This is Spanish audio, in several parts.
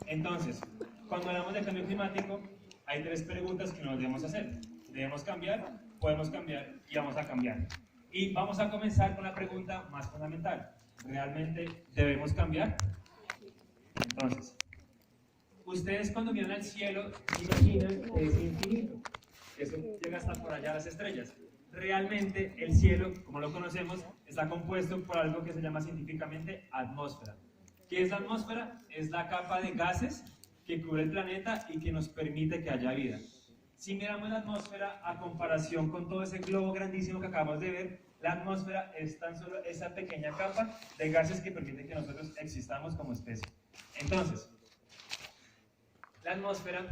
Entonces, cuando hablamos de cambio climático, hay tres preguntas que nos debemos hacer. ¿Debemos cambiar? ¿Podemos cambiar? Y vamos a cambiar. Y vamos a comenzar con la pregunta más fundamental. ¿Realmente debemos cambiar? Entonces, ustedes cuando miran al cielo, imaginan que es infinito. Eso llega hasta por allá a las estrellas. Realmente el cielo, como lo conocemos, está compuesto por algo que se llama científicamente atmósfera. ¿Qué es la atmósfera? Es la capa de gases que cubre el planeta y que nos permite que haya vida. Si miramos la atmósfera a comparación con todo ese globo grandísimo que acabamos de ver, la atmósfera es tan solo esa pequeña capa de gases que permite que nosotros existamos como especie. Entonces, la atmósfera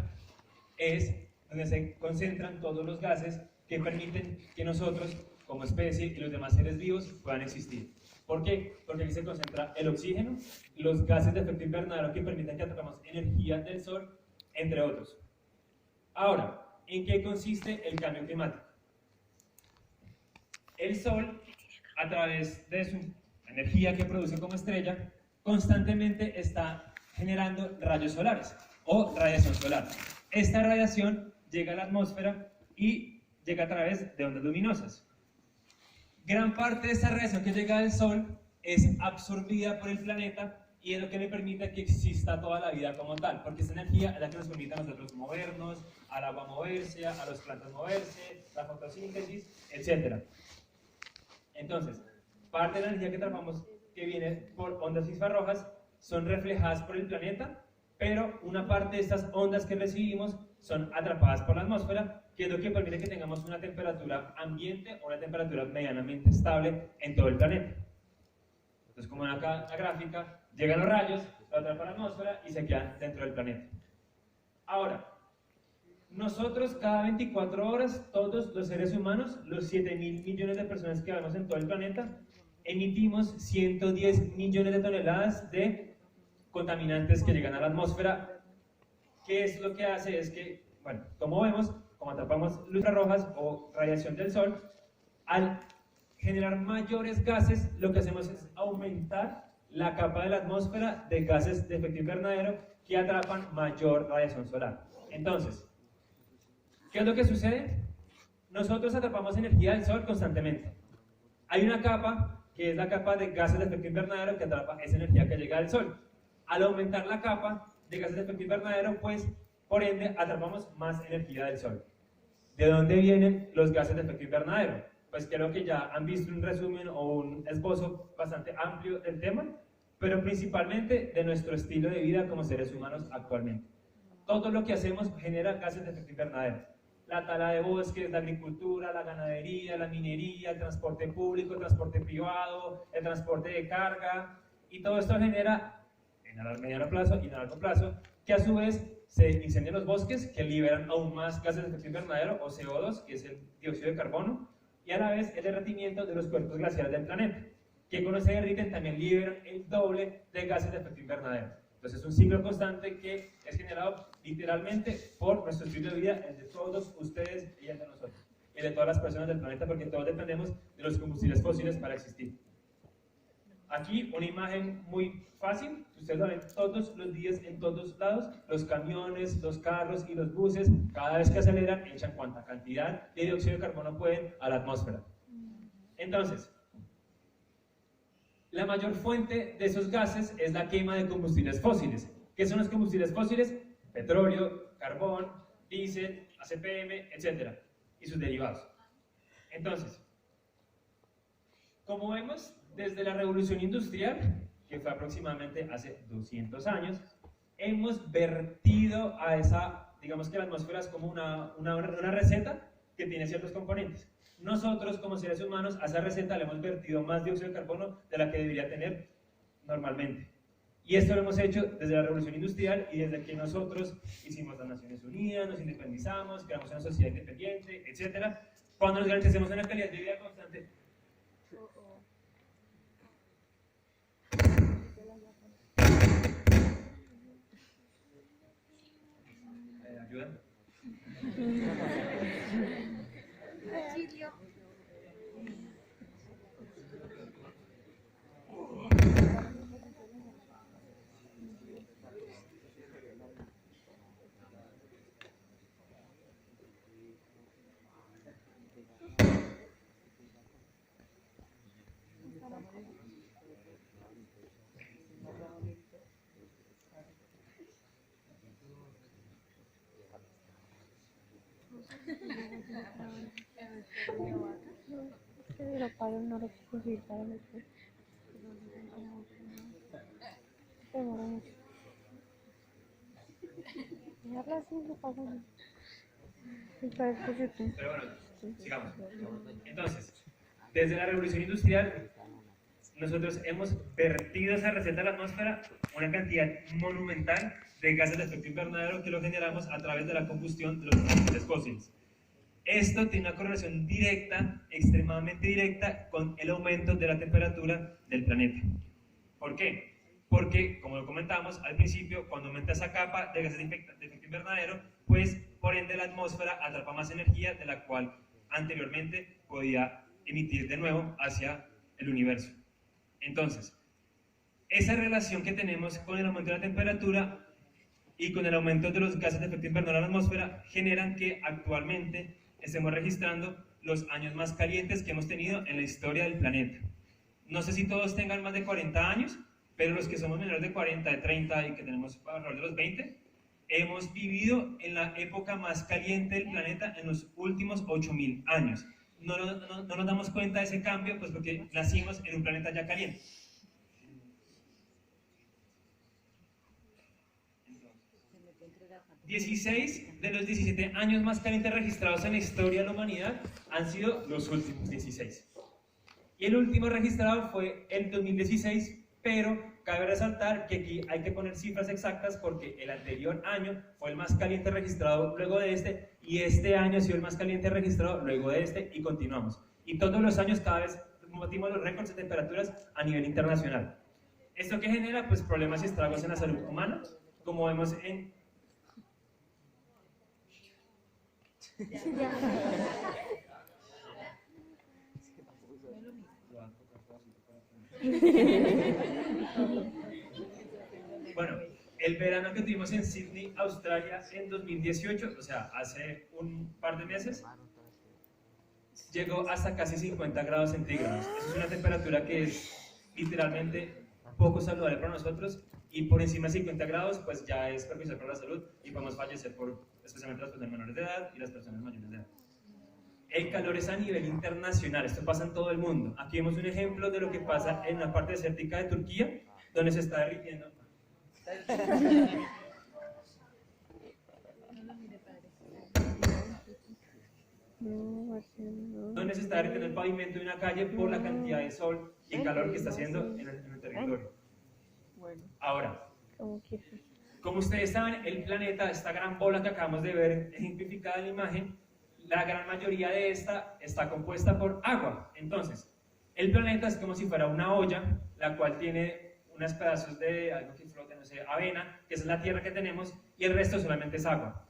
es donde se concentran todos los gases que permiten que nosotros, como especie y los demás seres vivos, puedan existir. ¿Por qué? Porque aquí se concentra el oxígeno, los gases de efecto invernadero que permiten que atrapamos energía del sol, entre otros. Ahora, ¿en qué consiste el cambio climático? El sol, a través de su energía que produce como estrella, constantemente está generando rayos solares o radiación solar. Esta radiación llega a la atmósfera y llega a través de ondas luminosas. Gran parte de esta radiación que llega del sol es absorbida por el planeta y es lo que le permite que exista toda la vida como tal, porque esa energía es la que nos permite a nosotros movernos, al agua moverse, a las plantas moverse, la fotosíntesis, etc. Entonces, parte de la energía que atrapamos que viene por ondas infrarrojas son reflejadas por el planeta, pero una parte de estas ondas que recibimos son atrapadas por la atmósfera, que es lo que permite que tengamos una temperatura ambiente o una temperatura medianamente estable en todo el planeta. Entonces, como en acá la gráfica, llegan los rayos, lo atrapa la atmósfera y se quedan dentro del planeta. Ahora, nosotros cada 24 horas, todos los seres humanos, los 7.000 millones de personas que vivimos en todo el planeta, emitimos 110 millones de toneladas de contaminantes que llegan a la atmósfera. ¿Qué es lo que hace? Es que, bueno, como vemos, como atrapamos luz infrarrojas o radiación del sol, al generar mayores gases, lo que hacemos es aumentar la capa de la atmósfera de gases de efecto invernadero que atrapan mayor radiación solar. Entonces, ¿qué es lo que sucede? Nosotros atrapamos energía del sol constantemente. Hay una capa, que es la capa de gases de efecto invernadero, que atrapa esa energía que llega del sol. Al aumentar la capa de gases de efecto invernadero, pues, por ende, atrapamos más energía del sol. ¿De dónde vienen los gases de efecto invernadero? Pues creo que ya han visto un resumen o un esbozo bastante amplio del tema, pero principalmente de nuestro estilo de vida como seres humanos actualmente. Todo lo que hacemos genera gases de efecto invernadero. La tala de bosques, la agricultura, la ganadería, la minería, el transporte público, el transporte privado, el transporte de carga, y todo esto genera, en el mediano plazo y en el largo plazo, que a su vez se incendian los bosques, que liberan aún más gases de efecto invernadero, o CO2, que es el dióxido de carbono, y a la vez el derretimiento de los cuerpos glaciares del planeta, que cuando se derriten también liberan el doble de gases de efecto invernadero. Entonces es un ciclo constante que es generado literalmente por nuestro estilo de vida, el de todos ustedes y el de nosotros, el de todas las personas del planeta, porque todos dependemos de los combustibles fósiles para existir. Aquí una imagen muy fácil, ustedes lo ven todos los días en todos lados, los camiones, los carros y los buses, cada vez que aceleran, echan cuánta cantidad de dióxido de carbono pueden a la atmósfera. Entonces, la mayor fuente de esos gases es la quema de combustibles fósiles. ¿Qué son los combustibles fósiles? Petróleo, carbón, diésel, ACPM, etc. y sus derivados. Entonces, como vemos, desde la revolución industrial, que fue aproximadamente hace 200 años, hemos vertido a esa, digamos que la atmósfera es como una receta que tiene ciertos componentes. Nosotros, como seres humanos, a esa receta le hemos vertido más dióxido de carbono de la que debería tener normalmente. Y esto lo hemos hecho desde la revolución industrial y desde que nosotros hicimos las Naciones Unidas, nos independizamos, creamos una sociedad independiente, etc. Cuando nos garanticemos una calidad de vida constante. ¿Ayuda? Lo paro, no lo puedo subir para después. Demora mucho. Dejarla así, lo pago. Y para después YouTube. Pero bueno, sigamos. Entonces, desde la revolución industrial, nosotros hemos vertido esa receta a la atmósfera una cantidad monumental de gases de efecto invernadero que lo generamos a través de la combustión de los combustibles fósiles. Esto tiene una correlación directa, extremadamente directa, con el aumento de la temperatura del planeta. ¿Por qué? Porque, como lo comentábamos al principio, cuando aumenta esa capa de gases de efecto invernadero, pues por ende la atmósfera atrapa más energía de la cual anteriormente podía emitir de nuevo hacia el universo. Entonces, esa relación que tenemos con el aumento de la temperatura y con el aumento de los gases de efecto invernadero en la atmósfera generan que actualmente estemos registrando los años más calientes que hemos tenido en la historia del planeta. No sé si todos tengan más de 40 años, pero los que somos menores de 40, de 30 y que tenemos alrededor de los 20, hemos vivido en la época más caliente del planeta en los últimos 8000 años. No nos damos cuenta de ese cambio, pues porque nacimos en un planeta ya caliente. 16 de los 17 años más calientes registrados en la historia de la humanidad han sido los últimos 16. Y el último registrado fue el 2016, pero cabe resaltar que aquí hay que poner cifras exactas porque el anterior año fue el más caliente registrado luego de este, y este año ha sido el más caliente registrado luego de este, y continuamos. Y todos los años cada vez batimos los récords de temperaturas a nivel internacional. ¿Esto qué genera? Pues problemas y estragos en la salud humana, como vemos en... Bueno, el verano que tuvimos en Sydney, Australia, en 2018, o sea, hace un par de meses, llegó hasta casi 50 grados centígrados. Eso es una temperatura que es literalmente poco saludable para nosotros, y por encima de 50 grados pues ya es perjudicial para la salud y podemos fallecer, especialmente las personas menores de edad y las personas mayores de edad. El calor es a nivel internacional, esto pasa en todo el mundo. Aquí vemos un ejemplo de lo que pasa en la parte desértica de Turquía, donde se está derritiendo. Donde se está derritiendo el pavimento de una calle por la cantidad de sol y calor que está haciendo en el territorio. Ahora, como ustedes saben, el planeta, esta gran bola que acabamos de ver ejemplificada en la imagen, la gran mayoría de esta está compuesta por agua. Entonces, el planeta es como si fuera una olla, la cual tiene unos pedazos de algo que flota, no sé, avena, que es la tierra que tenemos, y el resto solamente es agua.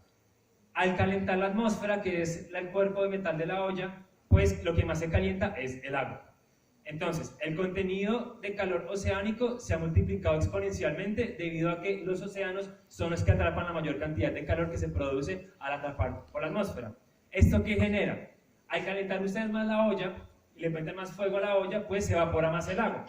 Al calentar la atmósfera, que es el cuerpo de metal de la olla, pues lo que más se calienta es el agua. Entonces, el contenido de calor oceánico se ha multiplicado exponencialmente debido a que los océanos son los que atrapan la mayor cantidad de calor que se produce al atrapar por la atmósfera. ¿Esto qué genera? Al calentar ustedes más la olla y le meten más fuego a la olla, pues se evapora más el agua.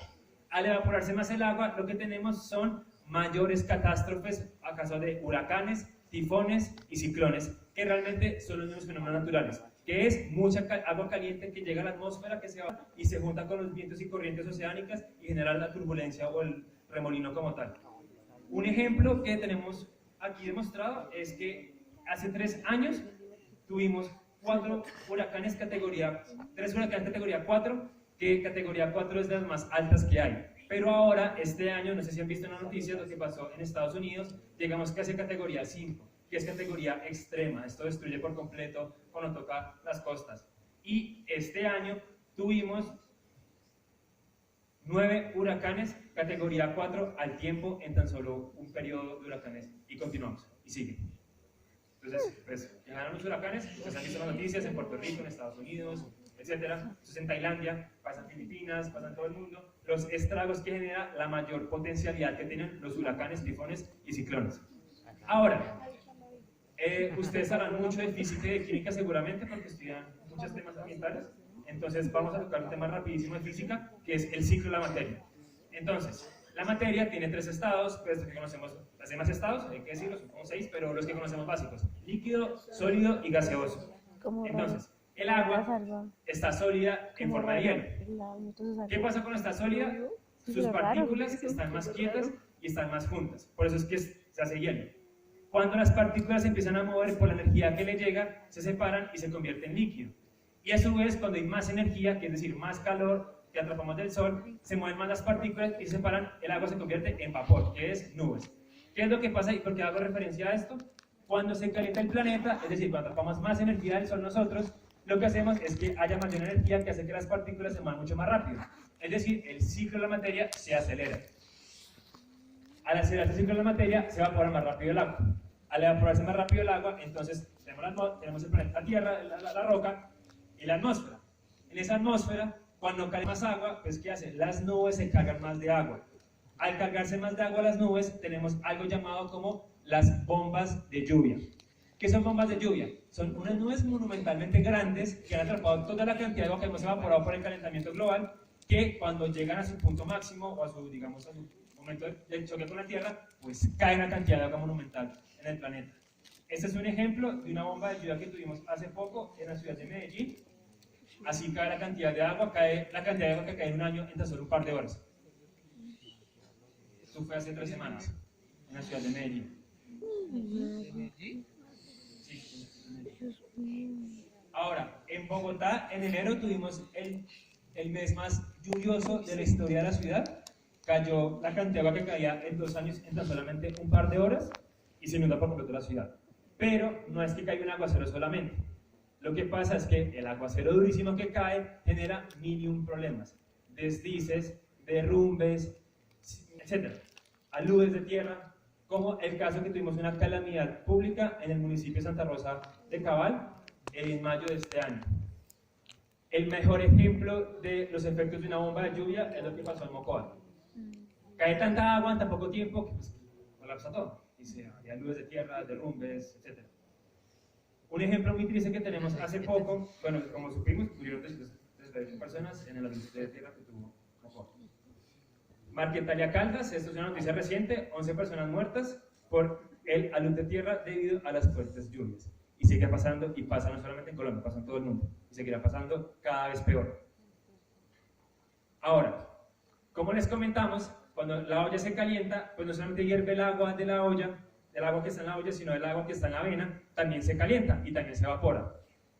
Al evaporarse más el agua, lo que tenemos son mayores catástrofes a causa de huracanes, tifones y ciclones, que realmente son los mismos fenómenos naturales, que es mucha agua caliente que llega a la atmósfera, que se va y se junta con los vientos y corrientes oceánicas y genera la turbulencia o el remolino como tal. Un ejemplo que tenemos aquí demostrado es que hace 3 años tuvimos 3 huracanes categoría 4, que categoría 4 es de las más altas que hay. Pero ahora, este año, no sé si han visto en las noticias lo que pasó en Estados Unidos, llegamos casi a categoría 5, que es categoría extrema. Esto destruye por completo cuando toca las costas. Y este año tuvimos 9 huracanes categoría 4 al tiempo en tan solo un periodo de huracanes. Y continuamos, y sigue. Entonces, pues, llegaron los huracanes, pues han visto las noticias en Puerto Rico, en Estados Unidos, etc. Entonces, en Tailandia, pasa en Filipinas, pasa en todo el mundo. Los estragos que genera la mayor potencialidad que tienen los huracanes, tifones y ciclones. Ahora, ustedes sabrán mucho de física y de química seguramente porque estudian muchos temas ambientales. Entonces, vamos a tocar un tema rapidísimo de física, que es el ciclo de la materia. Entonces, la materia tiene 3 estados, pues que conocemos, los demás estados, hay que decirlo, son como 6, pero los que conocemos básicos: líquido, sólido y gaseoso. Entonces, El agua está sólida en forma de hielo. ¿Qué pasa cuando está sólida? Sus partículas están más quietas y están más juntas. Por eso es que se hace hielo. Cuando las partículas se empiezan a mover por la energía que le llega, se separan y se convierten en líquido. Y a su vez, cuando hay más energía, que es decir, más calor que atrapamos del sol, se mueven más las partículas y se separan, el agua se convierte en vapor, que es nubes. ¿Qué es lo que pasa y por qué hago referencia a esto? Cuando se calienta el planeta, es decir, cuando atrapamos más energía del sol nosotros, lo que hacemos es que haya mayor energía que hace que las partículas se muevan mucho más rápido. Es decir, el ciclo de la materia se acelera. Al acelerar el ciclo de la materia, se evapora más rápido el agua. Al evaporarse más rápido el agua, entonces tenemos el planeta Tierra, la roca y la atmósfera. En esa atmósfera, cuando cae más agua, pues ¿qué hace? Las nubes se cargan más de agua. Al cargarse más de agua las nubes, tenemos algo llamado como las bombas de lluvia. ¿Qué son bombas de lluvia? Son unas nubes monumentalmente grandes que han atrapado toda la cantidad de agua que hemos evaporado por el calentamiento global, que cuando llegan a su punto máximo o a su, digamos, a su momento del choque con la Tierra, pues cae una cantidad de agua monumental en el planeta. Este es un ejemplo de una bomba de lluvia que tuvimos hace poco en la ciudad de Medellín. Así cae la cantidad de agua, cae la cantidad de agua que cae en un año en tan solo un par de horas. Esto fue hace 3 semanas en la ciudad de Medellín. Ahora, en Bogotá, en enero tuvimos el mes más lluvioso de la historia de la ciudad. Cayó la cantidad de agua que caía en 2 años en tan solamente un par de horas y se inundó por completo la ciudad. Pero no es que caiga un aguacero solamente. Lo que pasa es que el aguacero durísimo que cae genera mil y un problemas. Deslices, derrumbes, etc. Aludes de tierra, como el caso que tuvimos una calamidad pública en el municipio de Santa Rosa de Cabal en mayo de este año. El mejor ejemplo de los efectos de una bomba de lluvia es lo que pasó en Mocoa. Cae tanta agua en tan poco tiempo que pues, colapsa todo. Y hay aludes de tierra, derrumbes, etc. Un ejemplo muy triste que tenemos hace poco, bueno, como supimos, murieron 338 personas en el alude de tierra que tuvo Mocoa. Marquetalia Caldas, esto es una noticia reciente, 11 personas muertas por el alud de tierra debido a las fuertes lluvias. Y sigue pasando, y pasa no solamente en Colombia, pasa en todo el mundo. Y seguirá pasando cada vez peor. Ahora, como les comentamos, cuando la olla se calienta, pues no solamente hierve el agua de la olla, del agua que está en la olla, sino el agua que está en la avena, también se calienta y también se evapora.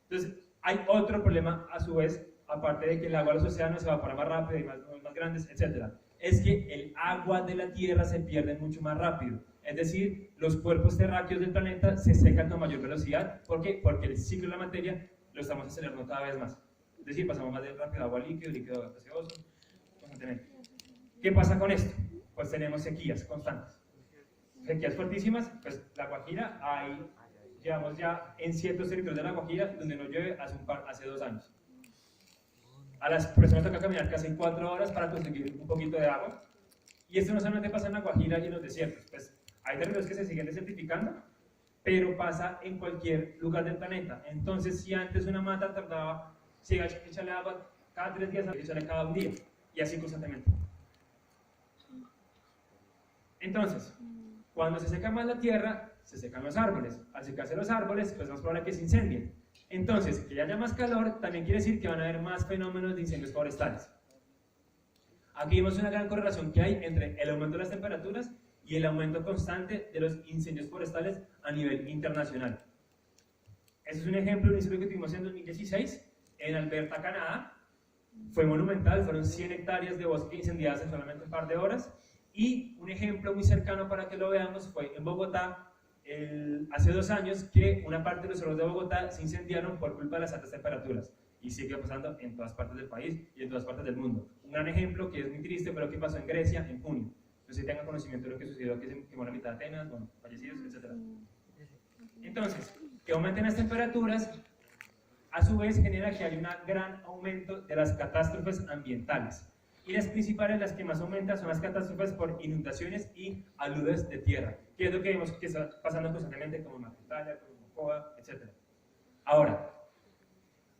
Entonces, hay otro problema a su vez, aparte de que el agua de los océanos se evapora más rápido y más grandes, etc. Es que el agua de la Tierra se pierde mucho más rápido. Es decir, los cuerpos terráqueos del planeta se secan con mayor velocidad. ¿Por qué? Porque el ciclo de la materia lo estamos acelerando cada vez más. Es decir, pasamos más de rápido agua líquido, líquido gaseoso, constantemente. ¿Qué pasa con esto? Pues tenemos sequías constantes. Sequías fuertísimas, pues la Guajira, llevamos ya en ciertos territorios de la Guajira donde no llueve hace 2 años. A las personas toca caminar casi 4 horas para conseguir un poquito de agua. Y esto no solamente pasa en la Guajira y en los desiertos, pues hay territorios que se siguen desertificando, pero pasa en cualquier lugar del planeta. Entonces, si antes una mata tardaba, si hay que echarle agua cada 3 días, hay que echarle cada 1 día, y así constantemente. Entonces, cuando se seca más la tierra, se secan los árboles. Al secarse los árboles, pues es más probable que se incendien. Entonces, que haya más calor, también quiere decir que van a haber más fenómenos de incendios forestales. Aquí vemos una gran correlación que hay entre el aumento de las temperaturas y el aumento constante de los incendios forestales a nivel internacional. Este es un ejemplo de un incendio que tuvimos en 2016 en Alberta, Canadá. Fue monumental, fueron 100 hectáreas de bosque incendiadas en solamente un par de horas. Y un ejemplo muy cercano para que lo veamos fue en Bogotá, hace 2 años, que una parte de los cerros de Bogotá se incendiaron por culpa de las altas temperaturas. Y sigue pasando en todas partes del país y en todas partes del mundo. Un gran ejemplo que es muy triste, pero que pasó en Grecia en junio. No sé si tengan conocimiento de lo que sucedió, que se quemó la mitad de Atenas, bueno, fallecidos, etc. Entonces, que aumenten las temperaturas, a su vez genera que haya un gran aumento de las catástrofes ambientales. Y las principales, las que más aumentan, son las catástrofes por inundaciones y aludes de tierra, que es lo que vemos que está pasando constantemente como Marquetalia, como Mocoa, etc. Ahora,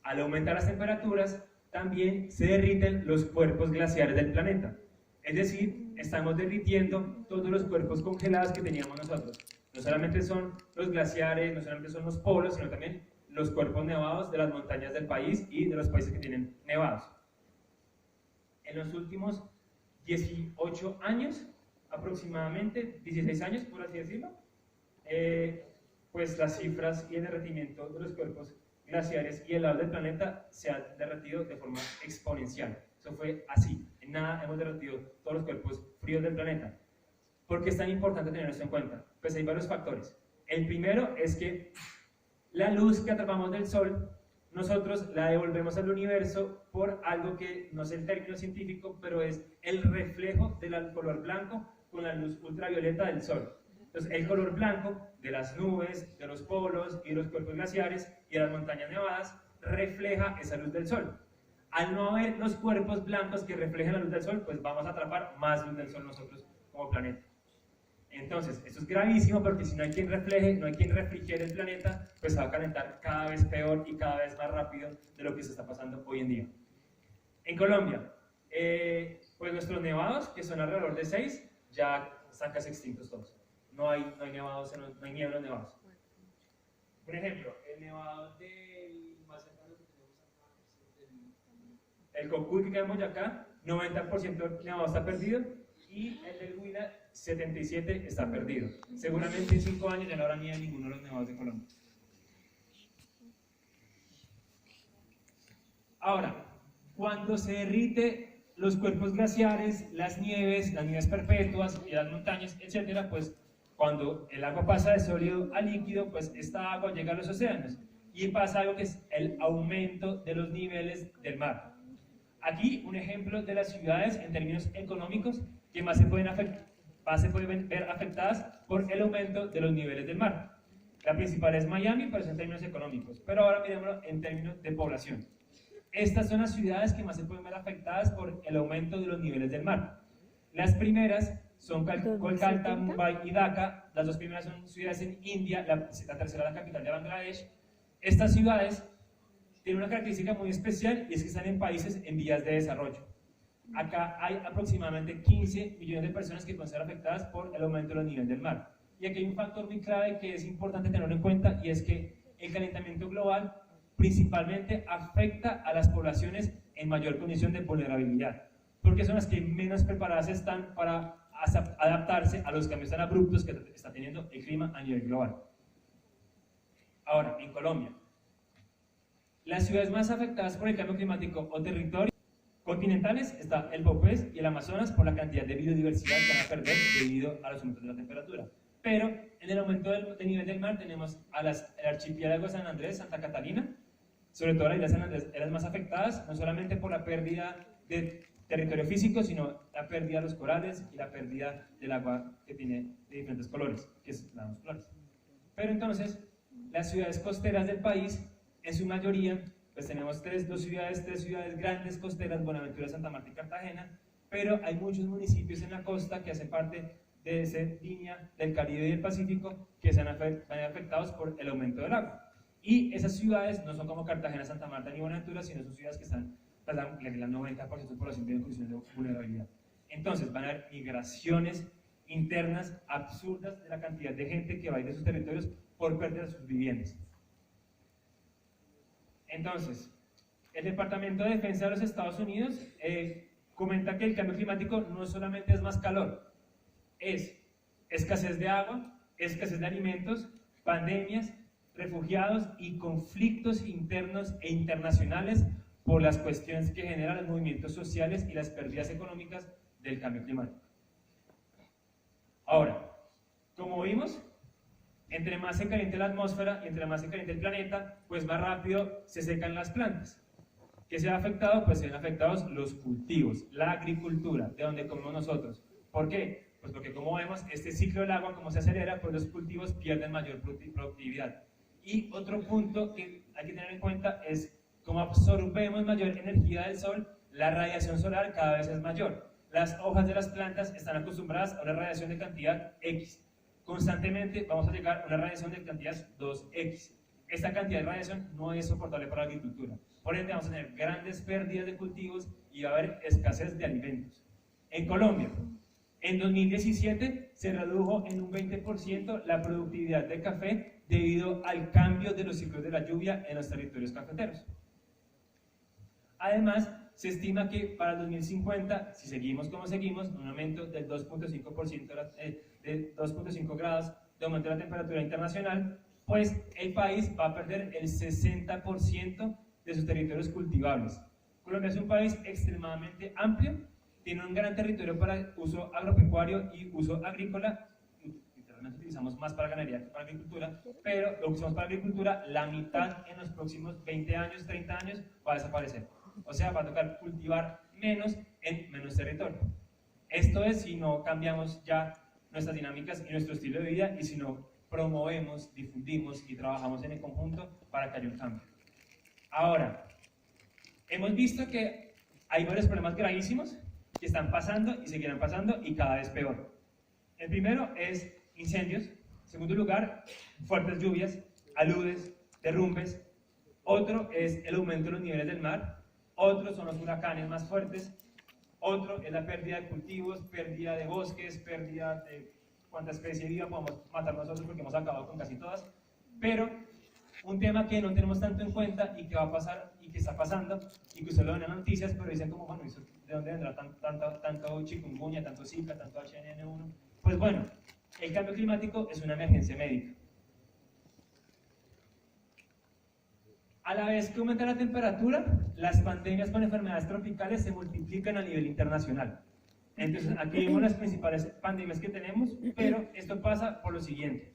al aumentar las temperaturas, también se derriten los cuerpos glaciares del planeta. Es decir, estamos derritiendo todos los cuerpos congelados que teníamos nosotros. No solamente son los glaciares, no solamente son los polos, sino también los cuerpos nevados de las montañas del país y de los países que tienen nevados. En los últimos 18 años, aproximadamente, 16 años por así decirlo, pues las cifras y el derretimiento de los cuerpos glaciares y helados del planeta se han derretido de forma exponencial. Eso fue así, en nada hemos derretido todos los cuerpos fríos del planeta. ¿Por qué es tan importante tener esto en cuenta? Pues hay varios factores. El primero es que la luz que atrapamos del Sol, nosotros la devolvemos al universo por algo que no sé el término científico, pero es el reflejo del color blanco con la luz ultravioleta del Sol. Entonces, el color blanco de las nubes, de los polos y de los cuerpos glaciares y de las montañas nevadas refleja esa luz del Sol. Al no haber los cuerpos blancos que reflejen la luz del Sol, pues vamos a atrapar más luz del Sol nosotros como planeta. Entonces, eso es gravísimo porque si no hay quien refleje, no hay quien refrigere el planeta, pues se va a calentar cada vez peor y cada vez más rápido de lo que se está pasando hoy en día. En Colombia, pues nuestros nevados, que son alrededor de 6, ya están casi extintos todos. No hay nevados, no hay nieve en los nevados. Por ejemplo, el nevado del más cercano que tenemos acá, el Cocuy que quedamos acá, 90% del nevado está perdido, y el del Huila, 77% está perdido. Seguramente en 5 años ya no habrá nieve en ninguno de los nevados de Colombia. Ahora, cuando se derrite los cuerpos glaciares, las nieves perpetuas y las montañas, etcétera, pues cuando el agua pasa de sólido a líquido, pues esta agua llega a los océanos y pasa algo que es el aumento de los niveles del mar. Aquí un ejemplo de las ciudades en términos económicos que más se pueden ver afectadas por el aumento de los niveles del mar. La principal es Miami, pero es en términos económicos, pero ahora mirémoslo en términos de población. Estas son las ciudades que más se pueden ver afectadas por el aumento de los niveles del mar. Las primeras son Kolkata, Mumbai y Dhaka. Las dos primeras son ciudades en India, la tercera la capital de Bangladesh. Estas ciudades tienen una característica muy especial y es que están en países en vías de desarrollo. Acá hay aproximadamente 15 millones de personas que pueden ser afectadas por el aumento de los niveles del mar. Y aquí hay un factor muy clave que es importante tenerlo en cuenta y es que el calentamiento global principalmente afecta a las poblaciones en mayor condición de vulnerabilidad, porque son las que menos preparadas están para adaptarse a los cambios tan abruptos que está teniendo el clima a nivel global. Ahora, en Colombia, las ciudades más afectadas por el cambio climático o territorios continentales está el Popés y el Amazonas por la cantidad de biodiversidad que van a perder debido a los aumentos de la temperatura. Pero en el aumento del nivel del mar tenemos el archipiélago de San Andrés, Santa Catalina, sobre todo la isla de San Andrés, las más afectadas, no solamente por la pérdida de territorio físico, sino la pérdida de los corales y la pérdida del agua que tiene de diferentes colores, que es la de los colores. Pero entonces, las ciudades costeras del país, en su mayoría, pues tenemos tres ciudades grandes costeras, Buenaventura, Santa Marta y Cartagena, pero hay muchos municipios en la costa que hacen parte de esa línea del Caribe y del Pacífico que se van afectados por el aumento del agua. Y esas ciudades no son como Cartagena, Santa Marta ni Buenaventura, sino son ciudades que están, pues, la 90% de población tiene condiciones de vulnerabilidad. Entonces van a haber migraciones internas absurdas de la cantidad de gente que va a ir de sus territorios por perder sus viviendas. Entonces, el Departamento de Defensa de los Estados Unidos comenta que el cambio climático no solamente es más calor, es escasez de agua, escasez de alimentos, pandemias, refugiados y conflictos internos e internacionales por las cuestiones que generan los movimientos sociales y las pérdidas económicas del cambio climático. Ahora, como vimos, entre más se caliente la atmósfera y entre más se caliente el planeta, pues más rápido se secan las plantas. ¿Qué se ha afectado? Pues se han afectados los cultivos, la agricultura, de donde comemos nosotros. ¿Por qué? Pues porque como vemos, este ciclo del agua, como se acelera, pues los cultivos pierden mayor productividad. Y otro punto que hay que tener en cuenta es como absorbemos mayor energía del sol, la radiación solar cada vez es mayor. Las hojas de las plantas están acostumbradas a una radiación de cantidad X. Constantemente vamos a llegar a una radiación de cantidad 2X. Esta cantidad de radiación no es soportable para la agricultura. Por ende, vamos a tener grandes pérdidas de cultivos y va a haber escasez de alimentos. En Colombia, En 2017 se redujo en un 20% la productividad de café debido al cambio de los ciclos de la lluvia en los territorios cafeteros. Además, se estima que para el 2050, si seguimos como seguimos, un aumento del 2.5% de 2.5 grados de aumento de la temperatura internacional, pues el país va a perder el 60% de sus territorios cultivables. Colombia es un país extremadamente amplio, tiene un gran territorio para uso agropecuario y uso agrícola. Literalmente utilizamos más para ganadería que para agricultura, pero lo usamos para agricultura, la mitad en los próximos 20 años, 30 años va a desaparecer. O sea, va a tocar cultivar menos en menos territorio. Esto es si no cambiamos ya nuestras dinámicas y nuestro estilo de vida y si no promovemos, difundimos y trabajamos en el conjunto para que haya un cambio. Ahora, hemos visto que hay varios problemas gravísimos que están pasando y seguirán pasando y cada vez peor. El primero es incendios. En segundo lugar, fuertes lluvias, aludes, derrumbes. Otro es el aumento de los niveles del mar. Otro son los huracanes más fuertes. Otro es la pérdida de cultivos, pérdida de bosques, pérdida de cuánta especie viva podemos matar nosotros porque hemos acabado con casi todas. Pero un tema que no tenemos tanto en cuenta y que va a pasar y que está pasando y que ustedes lo ven en las noticias, pero dicen como, bueno, ¿de dónde vendrá tanto chikungunya, tanto Zika, tanto H1N1? Pues bueno, el cambio climático es una emergencia médica. A la vez que aumenta la temperatura, las pandemias con enfermedades tropicales se multiplican a nivel internacional. Entonces, aquí vemos las principales pandemias que tenemos, pero esto pasa por lo siguiente.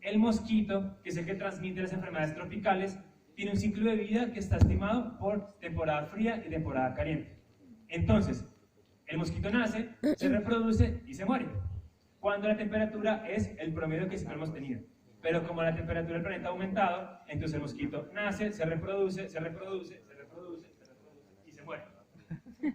El mosquito, que es el que transmite las enfermedades tropicales, tiene un ciclo de vida que está estimado por temporada fría y temporada caliente. Entonces, el mosquito nace, se reproduce y se muere, cuando la temperatura es el promedio que siempre hemos tenido. Pero como la temperatura del planeta ha aumentado, entonces el mosquito nace, se reproduce y se muere.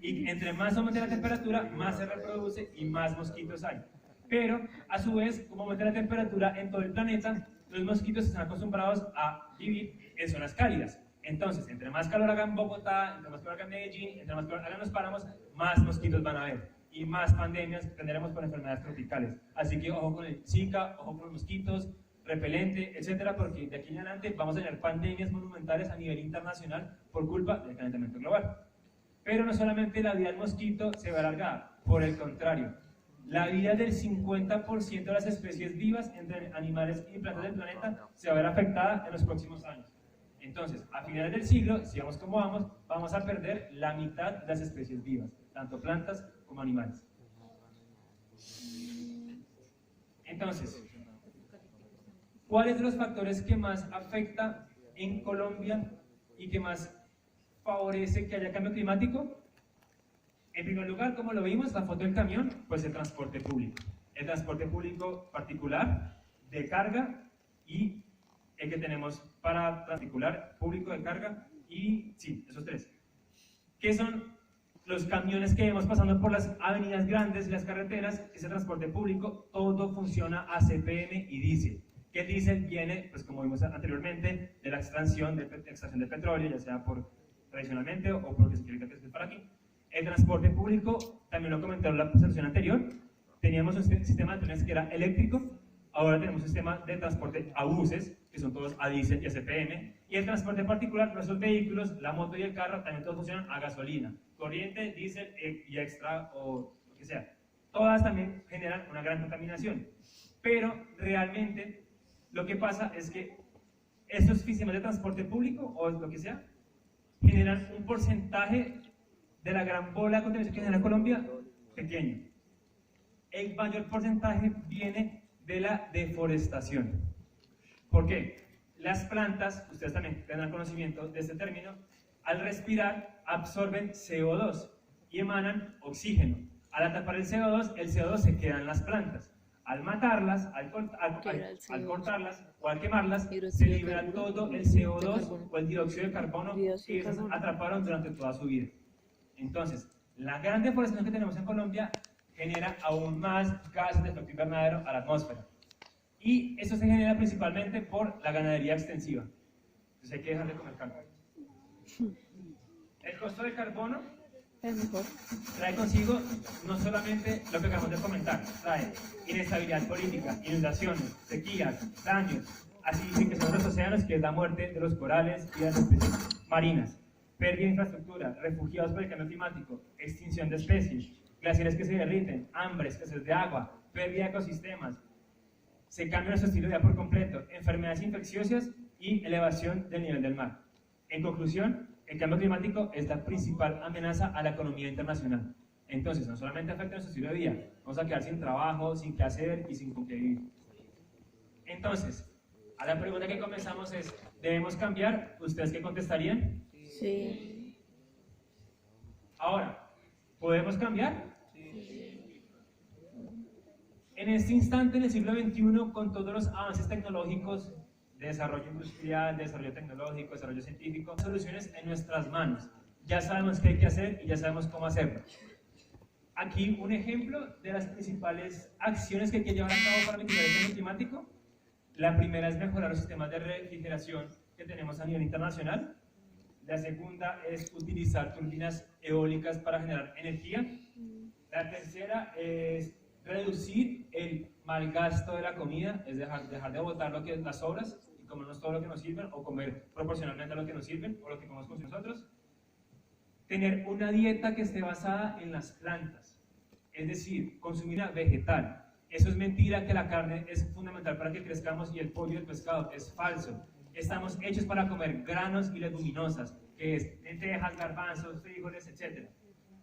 Y entre más aumenta la temperatura, más se reproduce y más mosquitos hay. Pero, a su vez, como aumenta la temperatura en todo el planeta, los mosquitos están acostumbrados a vivir en zonas cálidas. Entonces, entre más calor haga en Bogotá, entre más calor haga en Medellín, entre más calor haga en los páramos, más mosquitos van a haber. Y más pandemias tendremos por enfermedades tropicales. Así que ojo con el Zika, ojo con los mosquitos, repelente, etcétera, porque de aquí en adelante vamos a tener pandemias monumentales a nivel internacional por culpa del calentamiento global. Pero no solamente la vida del mosquito se va a alargar, por el contrario, la vida del 50% de las especies vivas entre animales y plantas del planeta se va a ver afectada en los próximos años. Entonces, a finales del siglo, si vamos como vamos a perder la mitad de las especies vivas, tanto plantas como animales. Entonces, ¿cuáles son los factores que más afecta en Colombia y que más favorece que haya cambio climático? En primer lugar, como lo vimos, la foto del camión, pues el transporte público. El transporte público particular, de carga, y el que tenemos para particular, público de carga, y sí, esos tres. ¿Qué son los camiones que vemos pasando por las avenidas grandes y las carreteras? Ese transporte público, todo funciona a CPM y diésel. Que el diésel viene, pues como vimos anteriormente, de la extracción de petróleo, ya sea tradicionalmente o porque se quiere que esté para aquí. El transporte público, también lo comentaron en la presentación anterior, teníamos un sistema de trenes que era eléctrico, ahora tenemos un sistema de transporte a buses, que son todos a diésel y a CPM, y el transporte particular, nuestros vehículos, la moto y el carro, también todos funcionan a gasolina, corriente, diésel y extra o lo que sea. Todas también generan una gran contaminación, pero realmente lo que pasa es que estos sistemas de transporte público o lo que sea, generan un porcentaje de la gran bola de contaminación que genera Colombia pequeño. El mayor porcentaje viene de la deforestación. ¿Por qué? Las plantas, ustedes también tendrán conocimiento de este término, al respirar absorben CO2 y emanan oxígeno. Al atrapar el CO2 se queda en las plantas. Al matarlas, al cortarlas o al quemarlas, se libera todo el CO2 o el dióxido de carbono que ellos atraparon durante toda su vida. Entonces, la gran deforestación que tenemos en Colombia genera aún más gases de efecto invernadero a la atmósfera. Y eso se genera principalmente por la ganadería extensiva. Entonces hay que dejar de comer carne. El costo del carbono Es mejor. Trae consigo no solamente lo que acabamos de comentar, trae inestabilidad política, inundaciones, sequías, daños, así dicen que son los océanos, que es la muerte de los corales y de las especies marinas, pérdida de infraestructura, refugiados por el cambio climático, extinción de especies, glaciares que se derriten, hambre, escasez de agua, pérdida de ecosistemas, se cambia nuestro estilo de vida por completo, enfermedades infecciosas y elevación del nivel del mar. En conclusión, el cambio climático es la principal amenaza a la economía internacional. Entonces, no solamente afecta nuestro estilo de vida, vamos a quedar sin trabajo, sin qué hacer y sin con qué vivir. Entonces, a la pregunta que comenzamos es, ¿debemos cambiar? ¿Ustedes qué contestarían? Sí. Ahora, ¿podemos cambiar? En este instante, en el siglo XXI, con todos los avances tecnológicos, de desarrollo industrial, de desarrollo tecnológico, desarrollo científico, soluciones en nuestras manos. Ya sabemos qué hay que hacer y ya sabemos cómo hacerlo. Aquí un ejemplo de las principales acciones que hay que llevar a cabo para mitigar el cambio climático. La primera es mejorar los sistemas de refrigeración que tenemos a nivel internacional. La segunda es utilizar turbinas eólicas para generar energía. La tercera es reducir el mal gasto de la comida, es dejar de botar lo que es las sobras y comernos todo lo que nos sirven o comer proporcionalmente a lo que nos sirven o lo que comemos con nosotros. Tener una dieta que esté basada en las plantas, es decir, consumir vegetal. Eso es mentira que la carne es fundamental para que crezcamos y el pollo y el pescado, es falso. Estamos hechos para comer granos y leguminosas, que es lentejas, garbanzos, frijoles, etc.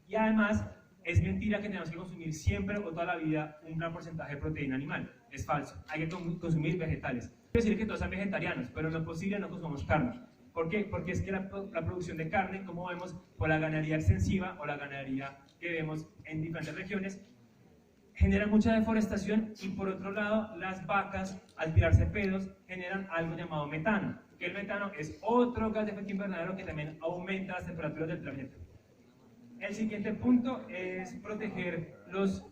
Y además, es mentira que tenemos que consumir siempre o toda la vida un gran porcentaje de proteína animal. Es falso. Hay que consumir vegetales. Quiero decir que todos sean vegetarianos, pero en lo posible no consumamos carne. ¿Por qué? Porque es que la producción de carne, como vemos, por la ganadería extensiva o la ganadería que vemos en diferentes regiones, genera mucha deforestación y por otro lado, las vacas, al tirarse pedos, generan algo llamado metano, que el metano es otro gas de efecto invernadero que también aumenta las temperaturas del planeta. El siguiente punto es proteger los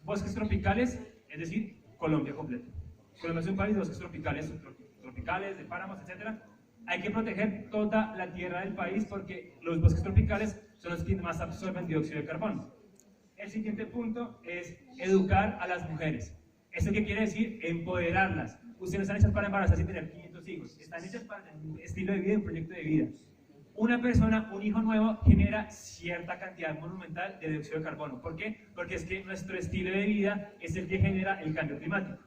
bosques tropicales, es decir, Colombia completa. Colombia es un país de bosques tropicales, subtropicales, de páramos, etc. Hay que proteger toda la tierra del país porque los bosques tropicales son los que más absorben dióxido de carbono. El siguiente punto es educar a las mujeres. ¿Esto qué quiere decir? Empoderarlas. Ustedes no están hechas para embarazarse y tener 500 hijos, están hechas para tener un estilo de vida, un proyecto de vida. Una persona, un hijo nuevo, genera cierta cantidad monumental de dióxido de carbono. ¿Por qué? Porque es que nuestro estilo de vida es el que genera el cambio climático.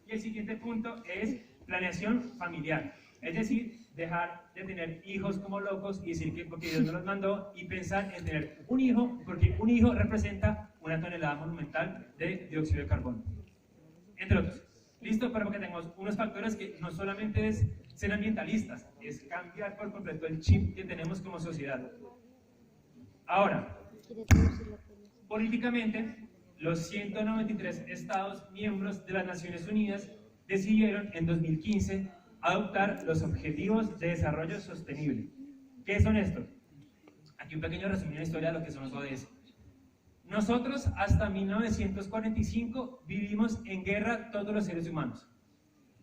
Y el siguiente punto es planeación familiar. Es decir, dejar de tener hijos como locos y decir que porque Dios nos los mandó y pensar en tener un hijo, porque un hijo representa una tonelada monumental de dióxido de carbono. Entre otros. ¿Listo? Para que tengamos unos factores que no solamente es ser ambientalistas, es cambiar por completo el chip que tenemos como sociedad. Ahora, políticamente, los 193 Estados miembros de las Naciones Unidas decidieron en 2015 adoptar los Objetivos de Desarrollo Sostenible. ¿Qué son estos? Aquí un pequeño resumen de la historia de lo que son los ODS. Nosotros hasta 1945 vivimos en guerra todos los seres humanos,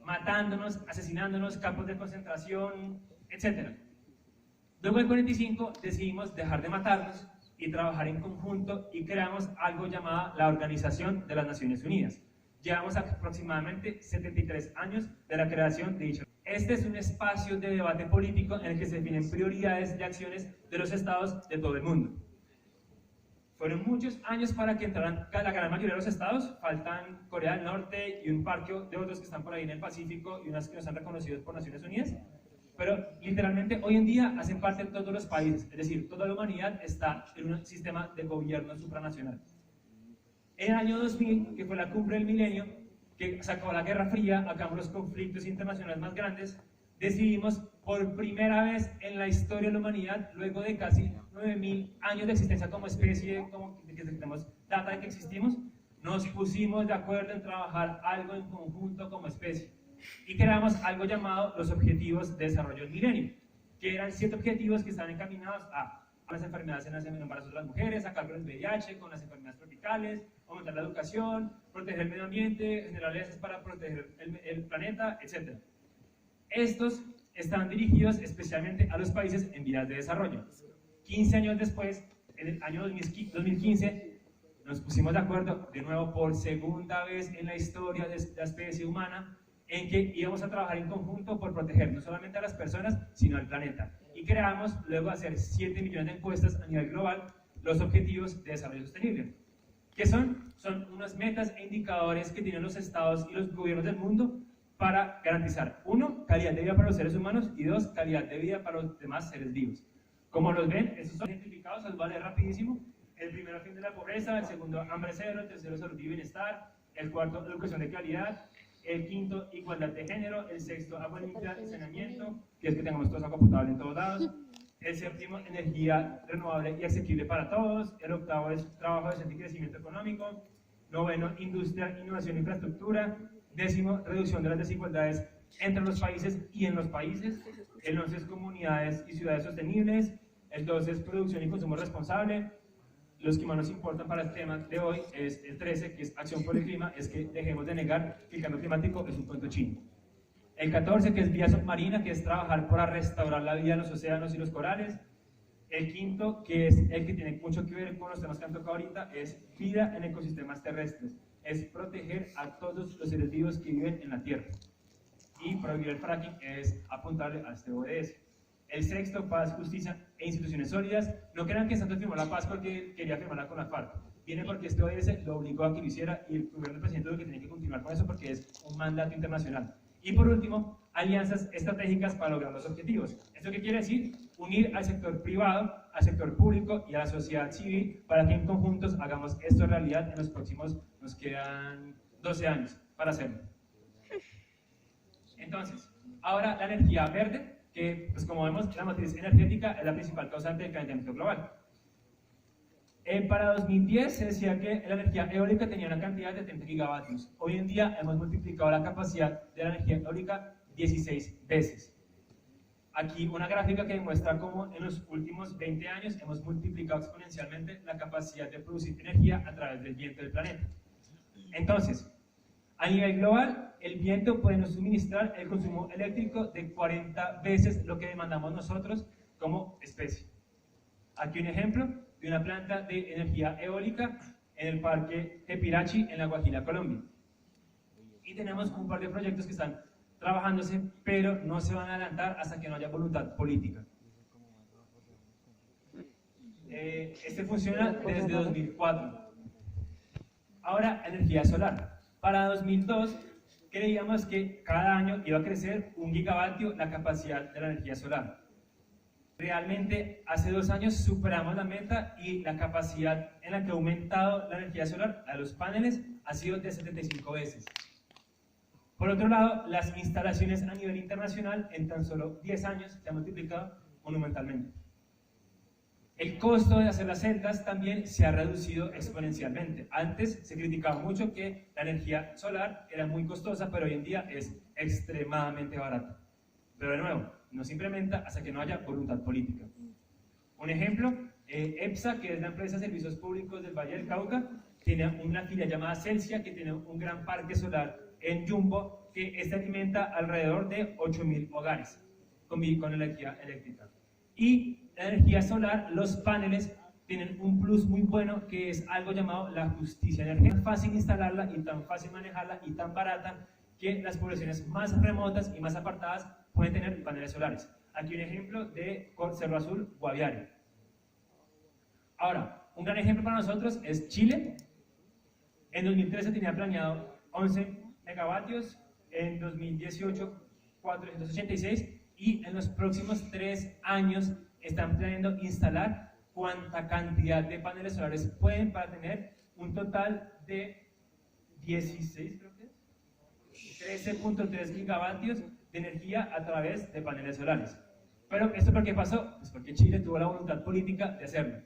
matándonos, asesinándonos, campos de concentración, etc. Luego del 45 decidimos dejar de matarnos y trabajar en conjunto y creamos algo llamado la Organización de las Naciones Unidas. Llevamos aproximadamente 73 años de la creación de dicha. Este es un espacio de debate político en el que se definen prioridades y acciones de los estados de todo el mundo. Fueron muchos años para que entraran la gran mayoría de los estados, faltan Corea del Norte y un par de otros que están por ahí en el Pacífico y unas que no están reconocidos por Naciones Unidas, pero literalmente hoy en día hacen parte de todos los países, es decir, toda la humanidad está en un sistema de gobierno supranacional. En el año 2000, que fue la cumbre del milenio, que se acabó la Guerra Fría, acabamos los conflictos internacionales más grandes, decidimos por primera vez en la historia de la humanidad, luego de casi 9000 años de existencia como especie, como de que tenemos data de que existimos, nos pusimos de acuerdo en trabajar algo en conjunto como especie y creamos algo llamado los Objetivos de Desarrollo del Milenio, que eran 7 objetivos que estaban encaminados a las enfermedades en el embarazo de las mujeres, acabar con el VIH, con las enfermedades tropicales, aumentar la educación, proteger el medio ambiente, generar leyes para proteger el planeta, etc. Estos están dirigidos especialmente a los países en vías de desarrollo. 15 años después, en el año 2015 nos pusimos de acuerdo, de nuevo por segunda vez en la historia de la especie humana, en que íbamos a trabajar en conjunto por proteger no solamente a las personas, sino al planeta. Y creamos, luego de hacer 7 millones de encuestas a nivel global, los Objetivos de Desarrollo Sostenible. ¿Qué son? Son unas metas e indicadores que tienen los estados y los gobiernos del mundo para garantizar, 1, calidad de vida para los seres humanos y 2, calidad de vida para los demás seres vivos. Como los ven, estos son identificados, los vale rapidísimo. El primero, fin de la pobreza; el segundo, hambre cero; el tercero, salud y bienestar; el cuarto, educación de calidad; el quinto, igualdad de género; el sexto, agua limpia y saneamiento, que es que tengamos todos agua potable en todos lados; el séptimo, energía renovable y asequible para todos; el octavo es trabajo decente y crecimiento económico; noveno, industria, innovación e infraestructura; décimo, reducción de las desigualdades entre los países y en los países; el 11 es comunidades y ciudades sostenibles; el 12 es producción y consumo responsable. Los que más nos importan para el tema de hoy es el 13, que es acción por el clima, es que dejemos de negar que el cambio climático es un cuento chino. El 14, que es vía submarina, que es trabajar para restaurar la vida en los océanos y los corales. El quinto, que es el que tiene mucho que ver con los temas que han tocado ahorita, es vida en ecosistemas terrestres, es proteger a todos los seres vivos que viven en la Tierra. Y prohibir el fracking es apuntarle a este ODS. El sexto, paz, justicia e instituciones sólidas. No crean que Santos firmó la paz porque quería firmarla con la FARC. Viene porque este ODS lo obligó a que lo hiciera y el gobierno del presidente que tiene que continuar con eso porque es un mandato internacional. Y por último, alianzas estratégicas para lograr los objetivos. ¿Esto qué quiere decir? Unir al sector privado, al sector público y a la sociedad civil para que en conjuntos hagamos esto realidad en los próximos, nos quedan 12 años para hacerlo. Entonces, ahora la energía verde, que pues como vemos la matriz energética es la principal causante del calentamiento global. Para 2010 se decía que la energía eólica tenía una cantidad de 30 gigavatios. Hoy en día hemos multiplicado la capacidad de la energía eólica 16 veces. Aquí una gráfica que demuestra cómo en los últimos 20 años hemos multiplicado exponencialmente la capacidad de producir energía a través del viento del planeta. Entonces, a nivel global, el viento puede nos suministrar el consumo eléctrico de 40 veces lo que demandamos nosotros como especie. Aquí un ejemplo de una planta de energía eólica en el parque Tepirachi, en La Guajira, Colombia. Y tenemos un par de proyectos que están trabajándose, pero no se van a adelantar hasta que no haya voluntad política. Este funciona desde 2004. Ahora, energía solar. Para 2002, creíamos que cada año iba a crecer 1 gigavatio la capacidad de la energía solar. Realmente, hace 2 años superamos la meta y la capacidad en la que ha aumentado la energía solar a los paneles ha sido de 75 veces. Por otro lado, las instalaciones a nivel internacional en tan solo 10 años se han multiplicado monumentalmente. El costo de hacer las celdas también se ha reducido exponencialmente. Antes se criticaba mucho que la energía solar era muy costosa, pero hoy en día es extremadamente barata. Pero de nuevo, no se implementa hasta que no haya voluntad política. Un ejemplo, EPSA, que es la empresa de servicios públicos del Valle del Cauca, tiene una filial llamada Celsia, que tiene un gran parque solar en Jumbo, que este alimenta alrededor de 8.000 hogares con energía eléctrica. Y la energía solar, los paneles, tienen un plus muy bueno que es algo llamado la justicia energética. Es tan fácil instalarla y tan fácil manejarla y tan barata que las poblaciones más remotas y más apartadas pueden tener paneles solares. Aquí un ejemplo de Cerro Azul, Guaviare. Ahora, un gran ejemplo para nosotros es Chile. En 2013 tenía planeado 11 megavatios, en 2018 486 y en los próximos 3 años están planeando instalar cuánta cantidad de paneles solares pueden para tener un total de 16, creo que es, 13.3 gigavatios de energía a través de paneles solares. Pero ¿esto por qué pasó? Pues porque Chile tuvo la voluntad política de hacerlo.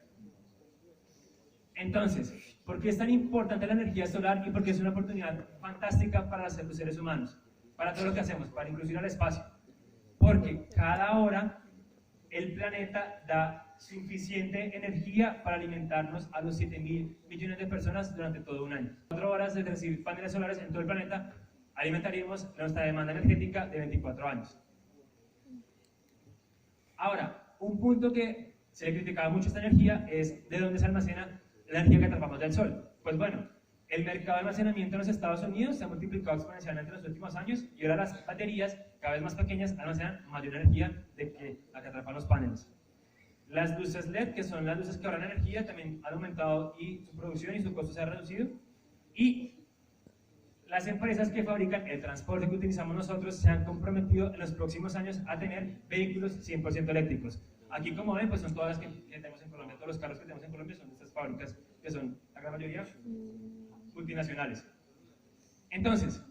Entonces, ¿por qué es tan importante la energía solar y por qué es una oportunidad fantástica para los seres humanos? Para todo lo que hacemos, para incluir al espacio. Porque cada hora el planeta da suficiente energía para alimentarnos a los 7.000 millones de personas durante todo un año. 4 horas de recibir paneles solares en todo el planeta alimentaríamos nuestra demanda energética de 24 años. Ahora, un punto que se le criticaba mucho esta energía es de dónde se almacena la energía que atrapamos del sol. Pues bueno, el mercado de almacenamiento en los Estados Unidos se ha multiplicado exponencialmente en los últimos años y ahora las baterías, cada vez más pequeñas, almacenan mayor energía de que la que atrapan los paneles. Las luces LED, que son las luces que ahorran energía, también han aumentado y su producción y su costo se ha reducido. Y las empresas que fabrican el transporte que utilizamos nosotros se han comprometido en los próximos años a tener vehículos 100% eléctricos. Aquí, como ven, pues son todas las que tenemos en Colombia, todos los carros que tenemos en Colombia son de estas fábricas que son, la gran mayoría, multinacionales. Entonces,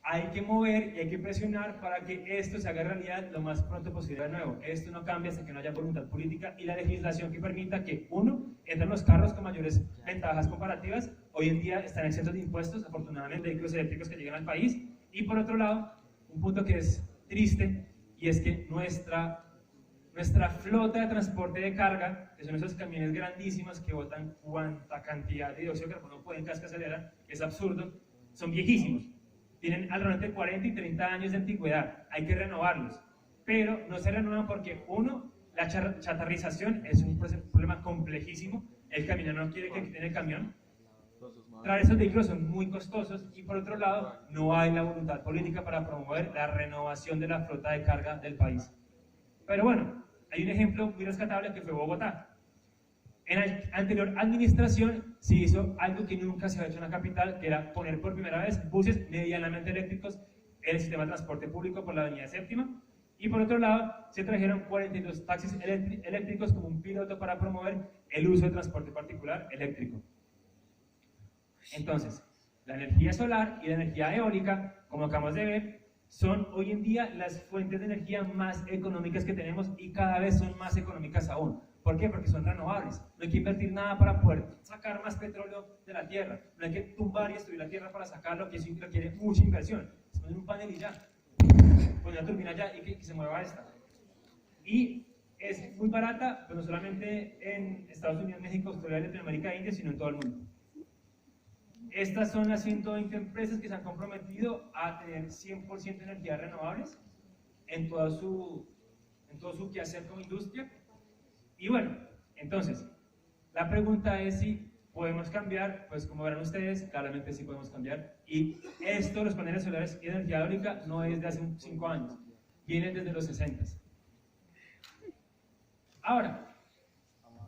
hay que mover y hay que presionar para que esto se haga realidad lo más pronto posible de nuevo. Esto no cambia hasta que no haya voluntad política y la legislación que permita que, uno, entren los carros con mayores ventajas comparativas. Hoy en día están exentos de impuestos, afortunadamente, vehículos eléctricos que llegan al país. Y por otro lado, un punto que es triste, y es que nuestra flota de transporte de carga, que son esos camiones grandísimos que botan cuánta cantidad de dióxido de carbono pueden cascasear, es absurdo, son viejísimos. Tienen alrededor de 40 y 30 años de antigüedad, hay que renovarlos, pero no se renuevan porque, uno, la chatarrización es un problema complejísimo, el camionero no quiere que quiten el camión, traer esos vehículos son muy costosos y por otro lado, no hay la voluntad política para promover la renovación de la flota de carga del país. Pero bueno, hay un ejemplo muy rescatable que fue Bogotá. En la anterior administración se hizo algo que nunca se había hecho en la capital, que era poner por primera vez buses medianamente eléctricos en el sistema de transporte público por la avenida Séptima. Y por otro lado, se trajeron 42 taxis eléctricos como un piloto para promover el uso de transporte particular eléctrico. Entonces, la energía solar y la energía eólica, como acabamos de ver, son hoy en día las fuentes de energía más económicas que tenemos y cada vez son más económicas aún. ¿Por qué? Porque son renovables. No hay que invertir nada para poder sacar más petróleo de la tierra. No hay que tumbar y destruir la tierra para sacarlo, que eso requiere mucha inversión. Es poner un panel y ya. Poner una turbina ya y que se mueva esta. Y es muy barata, pero no solamente en Estados Unidos, México, Australia, Latinoamérica e India, sino en todo el mundo. Estas son las 120 empresas que se han comprometido a tener 100% de energías renovables en todo su quehacer como industria. Y bueno, entonces, la pregunta es si podemos cambiar. Pues como verán ustedes, claramente sí podemos cambiar. Y esto, los paneles solares y energía eólica, no es de hace 5 años, vienen desde los 60. Ahora,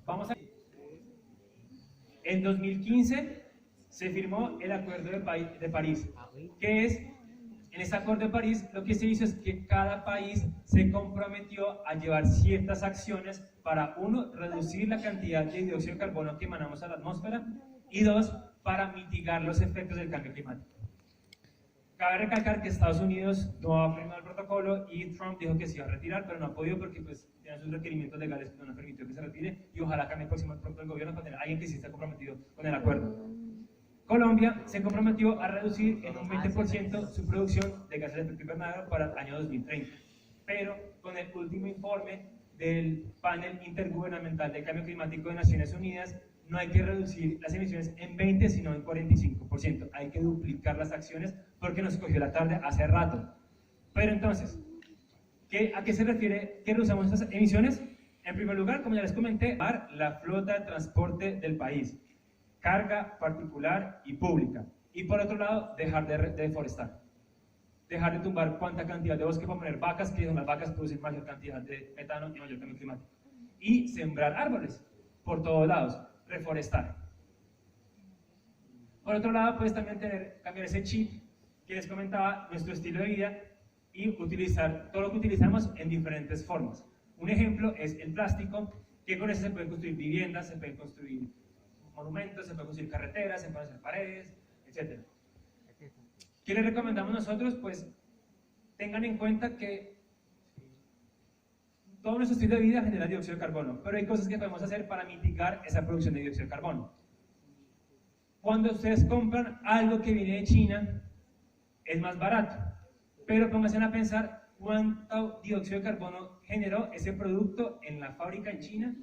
vamos a... En 2015 se firmó el Acuerdo de París, que es, en este Acuerdo de París, lo que se hizo es que cada país se comprometió a llevar ciertas acciones para, uno, reducir la cantidad de dióxido de carbono que emanamos a la atmósfera, y dos, para mitigar los efectos del cambio climático. Cabe recalcar que Estados Unidos no ha firmado el protocolo y Trump dijo que se iba a retirar, pero no ha podido porque pues, tiene sus requerimientos legales que no han permitido que se retire, y ojalá cambie pronto el gobierno para tener a alguien que sí esté comprometido con el acuerdo. Colombia se comprometió a reducir en un 20% su producción de gases de efecto invernadero para el año 2030, pero con el último informe del Panel Intergubernamental de Cambio Climático de Naciones Unidas, no hay que reducir las emisiones en 20, sino en 45%. Hay que duplicar las acciones porque nos cogió la tarde hace rato. Pero entonces, ¿a qué se refiere que reducimos estas emisiones? En primer lugar, como ya les comenté, la flota de transporte del país, carga particular y pública. Y por otro lado, dejar de deforestar. Dejar de tumbar cuánta cantidad de bosque para poner vacas, que son las vacas que producen mayor cantidad de metano y mayor cambio climático. Y sembrar árboles por todos lados, reforestar. Por otro lado, puedes también cambiar ese chip que les comentaba, nuestro estilo de vida, y utilizar todo lo que utilizamos en diferentes formas. Un ejemplo es el plástico, que con eso se pueden construir viviendas, se pueden construir monumentos, se pueden construir carreteras, se pueden hacer paredes, etc. ¿Qué les recomendamos nosotros? Pues tengan en cuenta que todo nuestro estilo de vida genera dióxido de carbono, pero hay cosas que podemos hacer para mitigar esa producción de dióxido de carbono. Cuando ustedes compran algo que viene de China, es más barato, pero pónganse a pensar cuánto dióxido de carbono generó ese producto en la fábrica en China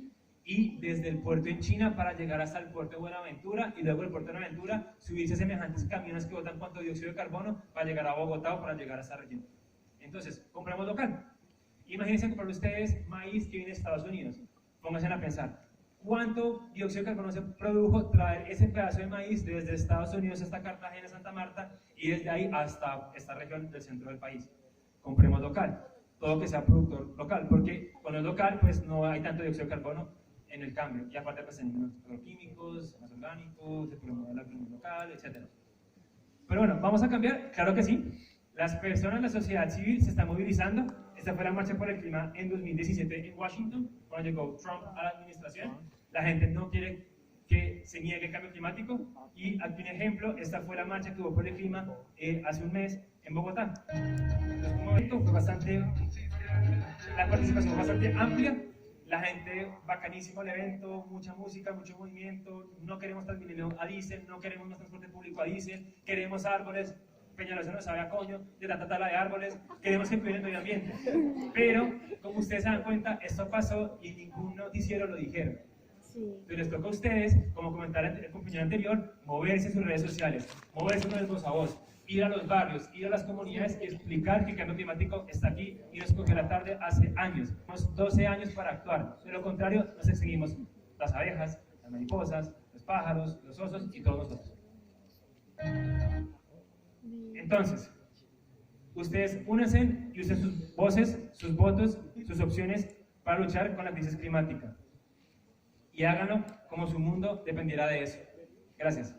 y desde el puerto en China para llegar hasta el puerto de Buenaventura, y luego del puerto de Buenaventura subirse semejantes camiones que botan cuánto dióxido de carbono para llegar a Bogotá o para llegar a esa región. Entonces, compramos local. Imagínense comprar ustedes maíz que viene de Estados Unidos. pónganse a pensar, ¿cuánto dióxido de carbono se produjo traer ese pedazo de maíz desde Estados Unidos hasta Cartagena, Santa Marta, y desde ahí hasta esta región del centro del país? Compremos local, todo que sea productor local, porque con lo local pues no hay tanto dióxido de carbono en el cambio, y aparte pues tenemos menos agroquímicos, más orgánicos, se promueve la economía local, etc. Pero bueno, ¿vamos a cambiar? Claro que sí. Las personas, la sociedad civil se está movilizando. Esta fue la marcha por el clima en 2017 en Washington, cuando llegó Trump a la administración. La gente no quiere que se niegue el cambio climático. Y aquí un ejemplo, esta fue la marcha que hubo por el clima hace un mes en Bogotá. Entonces, un momento fue bastante, la participación fue bastante amplia. La gente, bacanísimo el evento, mucha música, mucho movimiento. No queremos Transmilenio a diésel, no queremos más transporte público a diésel, queremos árboles. Peñalosa no sabe a coño de tanta tala de árboles, queremos que cuiden el medio ambiente. Pero, como ustedes se dan cuenta, esto pasó y ningún noticiero lo dijeron. Sí. Entonces les toca a ustedes, como comentaba el compañero anterior, moverse en sus redes sociales, moverse de voz a voz, ir a los barrios, ir a las comunidades y explicar que el cambio climático está aquí y nos cogió la tarde hace años. Tenemos 12 años para actuar. De lo contrario, nos extinguimos las abejas, las mariposas, los pájaros, los osos y todos nosotros. Entonces, ustedes únanse y usen sus voces, sus votos, sus opciones para luchar con la crisis climática. Y háganlo como su mundo dependiera de eso. Gracias.